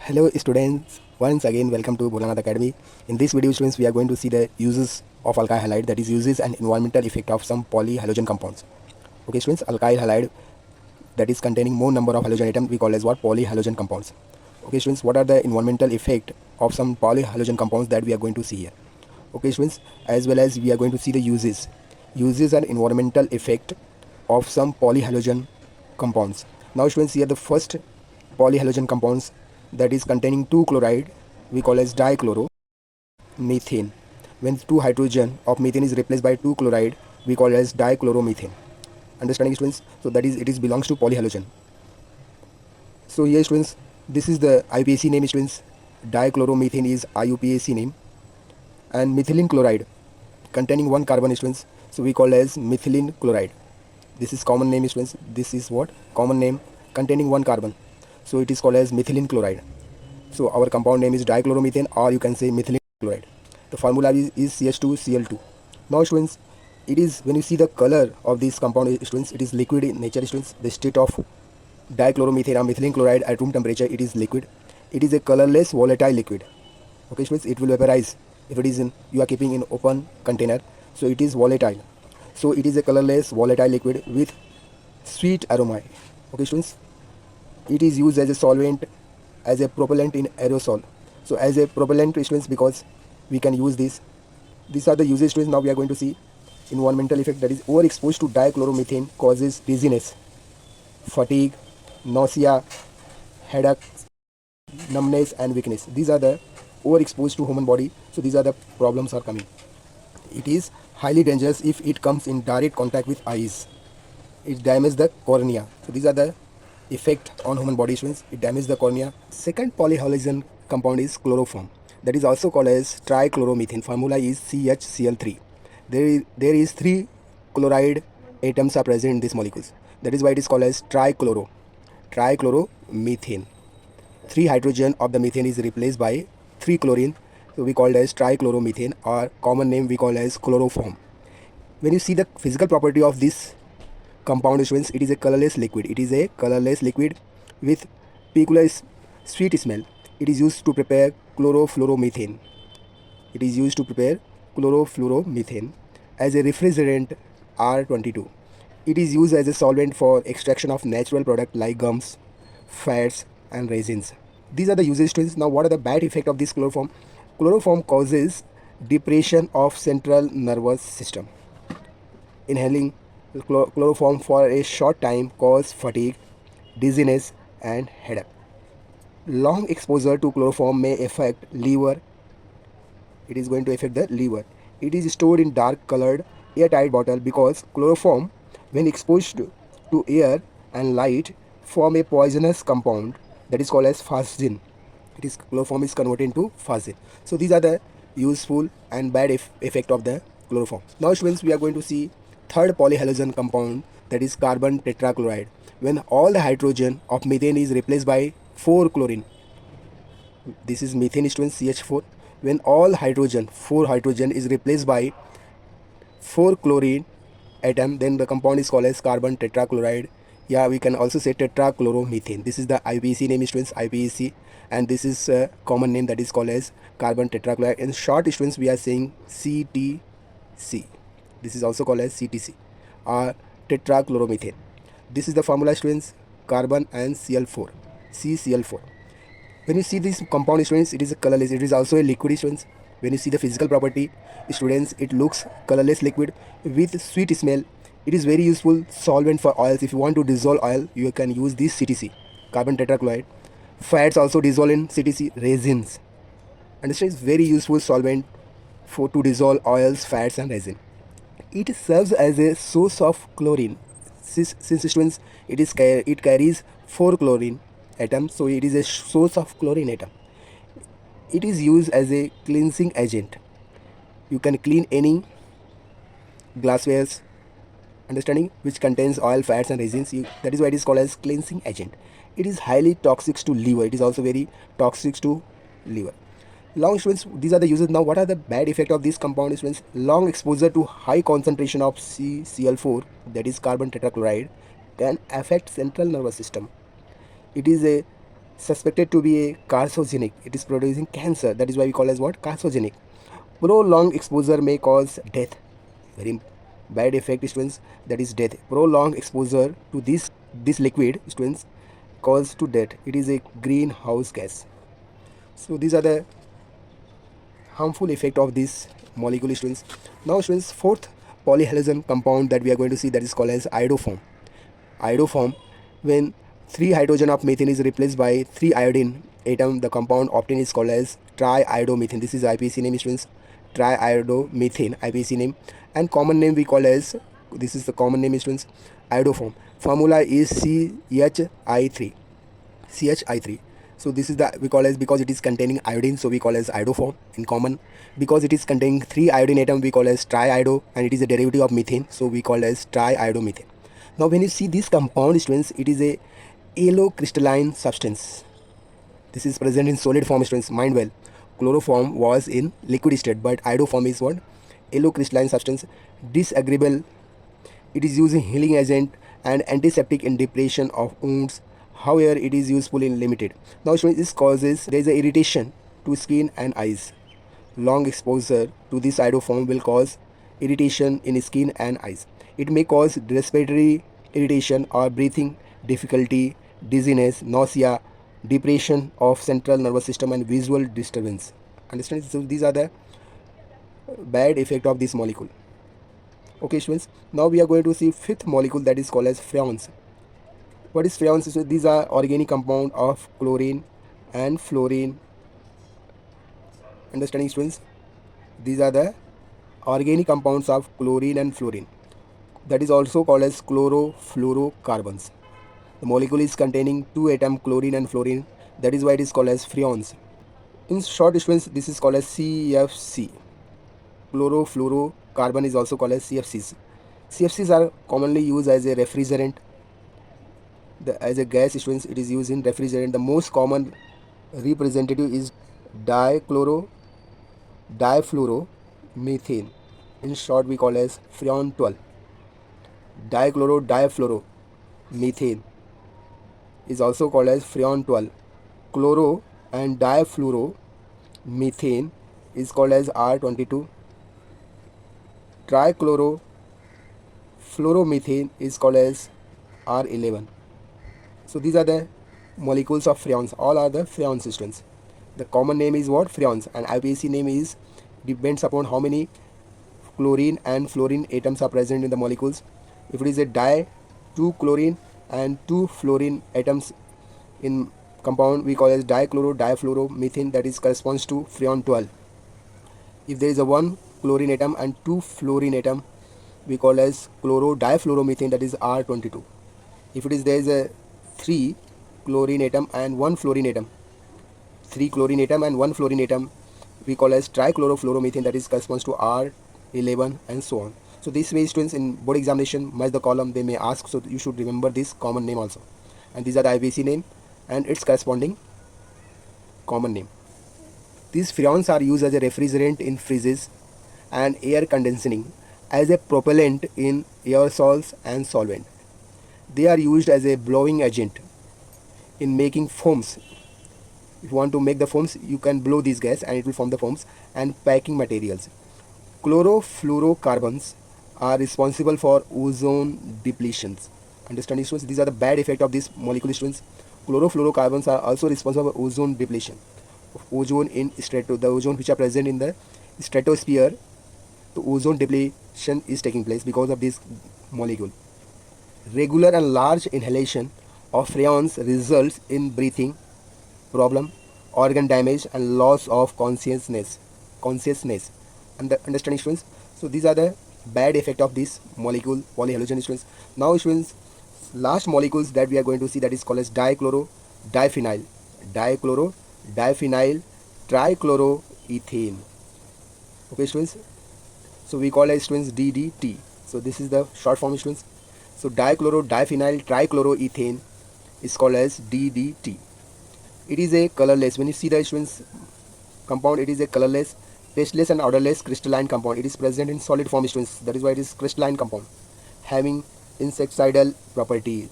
Hello students, once again welcome to Bholanathacademy. In this video students we are going to see the uses of alkyl halide, that is uses and environmental effect of some polyhalogen compounds. Okay students, alkyl halide that is containing more number of halogen atoms we call as what? Polyhalogen compounds. Okay students, what are the environmental effect of some polyhalogen compounds that we are going to see here. Okay students, as well as we are going to see the uses and environmental effect of some polyhalogen compounds. Now students, here the first polyhalogen compounds that is containing two chloride we call as dichloromethane. When two hydrogen of methane is replaced by two chloride we call as dichloromethane. Understanding students? So that is, it belongs to polyhalogen. So here students, this is the IUPAC name students. Dichloromethane is IUPAC name, and methylene chloride containing one carbon students, so we call as methylene chloride. This is common name students. This is what? Common name containing one carbon, so it is called as methylene chloride. So our compound name is dichloromethane, or you can say methylene chloride. The formula is CH2Cl2. Now students, it is, when you see the color of this compound students, it is liquid in nature students. The state of dichloromethane or methylene chloride at room temperature, it is liquid. It is a colorless volatile liquid. Okay students, it will vaporize if it is in, you are keeping in open container, so it is volatile. So it is a colorless volatile liquid with sweet aroma. Okay students, it is used as a solvent, as a propellant in aerosol. So as a propellant students, because we can use this. These are the uses students. Now we are going to see environmental effect, that is overexposed to dichloromethane causes dizziness, fatigue, nausea, headache, numbness and weakness. These are the overexposed to human body, so these are the problems are coming. It is highly dangerous if it comes in direct contact with eyes. It damages the cornea. So these are the effect on human body students. It damages the cornea. Second polyhalogen compound is chloroform, that is also called as trichloromethane. Formula is CHCl3. There is three chloride atoms are present in these molecules. That is why it is called as trichloromethane. Three hydrogen of the methane is replaced by three chlorine, so we call it as trichloromethane, or common name we call as chloroform. When you see the physical property of this compound students, it is a colorless liquid. It is a colorless liquid with peculiar sweet smell. It is used to prepare chlorofluoromethane. It is used to prepare chlorofluoromethane as a refrigerant R22. It is used as a solvent for extraction of natural product like gums, fats and resins. These are the uses students. Now what are the bad effect of this chloroform? Chloroform causes depression of central nervous system. Inhaling chloroform for a short time cause fatigue, dizziness and headache. Long exposure to chloroform may affect liver. It is going to affect the liver. It is stored in dark colored airtight bottle because chloroform, when exposed to air and light, form a poisonous compound that is called as phasgene. Chloroform is converted into phasgene. So these are the useful and bad effect of the chloroform. Now students, we are going to see third polyhalogen compound, that is carbon tetrachloride. When all the hydrogen of methane is replaced by 4 chlorine, this is methane students, CH4. When all hydrogen, 4 hydrogen is replaced by 4 chlorine atom, then the compound is called as carbon tetrachloride. Yeah, we can also say tetrachloromethane. This is the IUPAC name students, IUPAC, and this is a common name that is called as carbon tetrachloride. In short students, we are saying CTC. This is also called as CTC, or tetrachloromethane. This is the formula students, carbon and Cl4, CCl4. When you see this compound students, it is a colorless. It is also a liquid students. When you see the physical property students, it looks colorless liquid with sweet smell. It is very useful solvent for oils. If you want to dissolve oil, you can use this CTC, carbon tetrachloride. Fats also dissolve in CTC. Resins, understand, it's very useful solvent for to dissolve oils, fats and resin. It serves as a source of chlorine. Since students, it carries 4 chlorine atoms, so it is a source of chlorine atom. It is used as a cleansing agent. You can clean any glasswares, understanding, which contains oil, fats and resins. That is why it is called as cleansing agent. It is highly toxic to liver. It is also very toxic to liver. Long students, these are the uses. Now what are the bad effect of this compound students? Long exposure to high concentration of CCl4, that is carbon tetrachloride, can affect central nervous system. It is a suspected to be a carcinogenic. It is producing cancer. That is why we call as what? Carcinogenic. Prolonged exposure may cause death. Very bad effect, students. That is death. Prolonged exposure to this liquid, students, cause to death. It is a greenhouse gas. So these are the harmful effect of this molecule, students. Now, students, fourth polyhalogen compound that we are going to see, that is called as iodoform. Iodoform, when 3 hydrogen of methane is replaced by 3 iodine atom, the compound obtained is called as triiodomethane. This is IPC name, students. Triiodomethane, IPC name, and common name we call as, this is the common name, students, iodoform. Formula is CHI3. CHI3. So this is the, we call as, because it is containing iodine, so we call as iodoform in common. Because it is containing 3 iodine atom, we call as triiodo, and it is a derivative of methane, so we call as triiodomethane. Now when you see this compound, students, it is a yellow crystalline substance. This is present in solid form, students. Mind well, chloroform was in liquid state, but iodoform is what? Yellow crystalline substance. Disagreeable. It is used in healing agent and antiseptic in depression of wounds. However, it is useful in limited. Now, students, this causes, there is a irritation to skin and eyes. Long exposure to this iodoform will cause irritation in skin and eyes. It may cause respiratory irritation or breathing difficulty, dizziness, nausea, depression of central nervous system, and visual disturbance. Understand? So these are the bad effect of this molecule. Okay, students. Now we are going to see fifth molecule, that is called as freons. What is freons? So these are organic compound of chlorine and fluorine. Understanding, students? These are the organic compounds of chlorine and fluorine. That is also called as chlorofluorocarbons. The molecule is containing 2 atom chlorine and fluorine. That is why it is called as freons. In short, students, this is called as CFC. Chlorofluorocarbon is also called as CFCs. CFCs are commonly used as a refrigerant. As a gas, students, it is used in refrigerant. The most common representative is difluoromethane. In short, we call as Freon 12. Difluoromethane is also called as Freon 12. Chloro and difluoromethane is called as R22. Trichloromethane is called as R11. So these are the molecules of freons. All are the freon systems. The common name is what? Freons, and IPAC name is depends upon how many chlorine and fluorine atoms are present in the molecules. If it is a 2 chlorine and 2 fluorine atoms in compound, we call as difluoromethane, that is corresponds to freon 12. If there is a 1 chlorine atom and 2 fluorine atom, we call as difluoromethane, that is R22. If it is there is a 3 chlorine atom and 1 fluorine atom, 3 chlorine atom and 1 fluorine atom, we call as trichlorofluoromethane, that is corresponds to R11, and so on. So this way, students, in board examination, match the column, they may ask, so you should remember this common name also. And these are the IPC name and its corresponding common name. These freons are used as a refrigerant in freezes and air conditioning, as a propellant in aerosols and solvent. They are used as a blowing agent in making foams. If you want to make the foams, you can blow this gas and it will form the foams, and packing materials. Chlorofluorocarbons are responsible for ozone depletions. Understanding, students? These are the bad effect of this molecule, students. Chlorofluorocarbons are also responsible for ozone depletion. Ozone in the ozone which are present in the stratosphere, the ozone depletion is taking place because of this molecule. Regular and large inhalation of freons results in breathing problem, organ damage, and loss of consciousness. Understanding, students? So these are the bad effect of this molecule, polyhalogen, students. Now, students, last molecules that we are going to see, that is called as dichlorodiphenyl trichloroethane. Okay, students. So we call as, students, DDT. So this is the short form, students. So dichlorodiphenyl trichloroethane is called as DDT. It is a colorless. When you see the, students, compound, it is a colorless, tasteless, and odorless crystalline compound. It is present in solid form, students. That is why it is crystalline compound, having insecticidal property.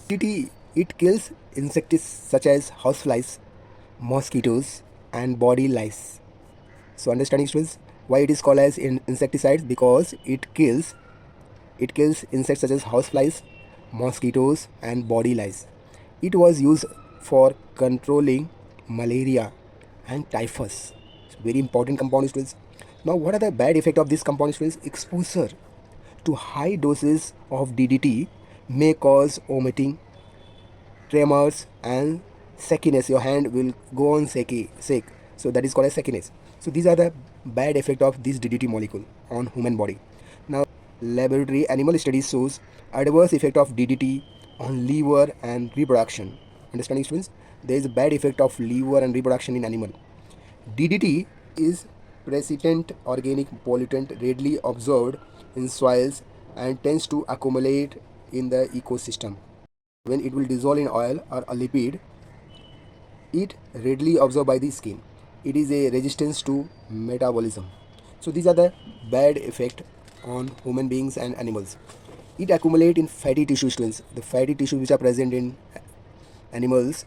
DDT It kills insects such as houseflies, mosquitoes, and body lice. So understanding students why it is called as insecticide, because it kills insects such as houseflies, mosquitoes, and body lice. It was used for controlling malaria and typhus. It's very important compound students. Now, what are the bad effects of this compound students? Exposure to high doses of DDT may cause vomiting, tremors, and shakiness. Your hand will go on shake. So that is called as shakiness. So these are the bad effect of this DDT molecule on human body. Now, laboratory animal studies shows adverse effect of DDT on liver and reproduction. Understanding students? There is a bad effect of liver and reproduction in animal. DDT is persistent organic pollutant readily absorbed in soils and tends to accumulate in the ecosystem. When it will dissolve in oil or a lipid, it readily absorbed by the skin. It is a resistance to metabolism. So these are the bad effect on human beings and animals. It accumulate in fatty tissue students. The fatty tissue which are present in animals,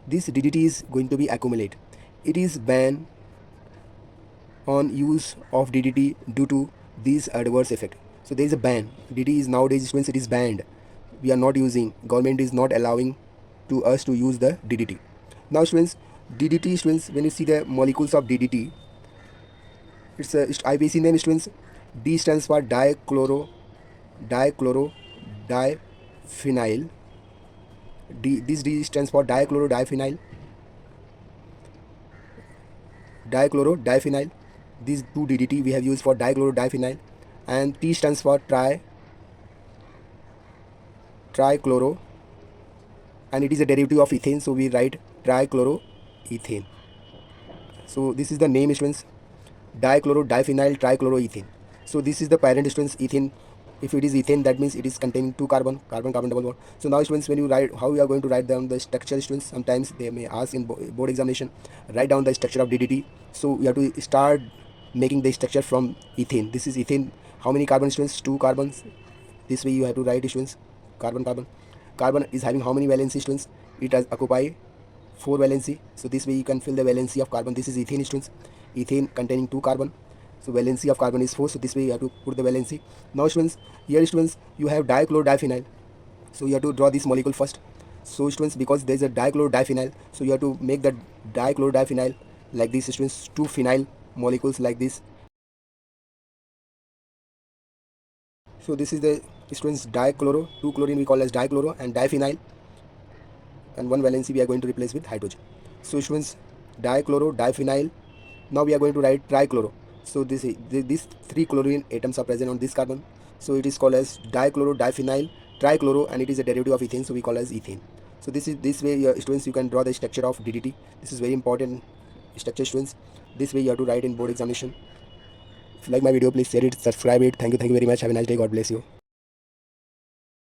this DDT is going to be accumulate. It is banned on use of DDT due to these adverse effect. So there is a ban. DDT is nowadays students, it is banned. We are not using. Government is not allowing to us to use the DDT. Now students, DDT students, when you see the molecules of DDT, it's a IPC name students. D stands for dichloro diphenyl. This D stands for dichloro diphenyl. These two DDT we have used for diphenyl, and T stands for trichloro, and it is a derivative of ethane, so we write trichloroethane. So this is the name students, diphenyl trichloroethane. So this is the parent students, ethane. If it is ethane, that means it is containing two carbon double bond. So now students, when you write, how you are going to write down the structure students, sometimes they may ask in board examination, write down the structure of DDT. So you have to start making the structure from ethane. This is ethane. How many carbon students? Two carbons. This way you have to write students, carbon is having how many valency students? It has occupy 4 valency. So this way you can fill the valency of carbon. This is ethane students, ethane containing 2 carbon. So valency of carbon is 4. So this way you have to put the valency. Now students, here students, you have diphenyl. So you have to draw this molecule first. So students, because there is a diphenyl, so you have to make the diphenyl like this students, 2 phenyl molecules like this. So this is the students dichloro, 2 chlorine we call as dichloro, and diphenyl, and 1 valency we are going to replace with hydrogen. So students, dichloro diphenyl. Now we are going to write trichloro. So these 3 chlorine atoms are present on this carbon. So it is called as dichloro diphenyl trichloro, and it is a derivative of ethane, so we call as ethane. So this way students, you can draw the structure of DDT. This is very important structure students. This way you have to write in board examination. If you like my video, please share it, subscribe it. Thank you very much. Have a nice day. God bless you.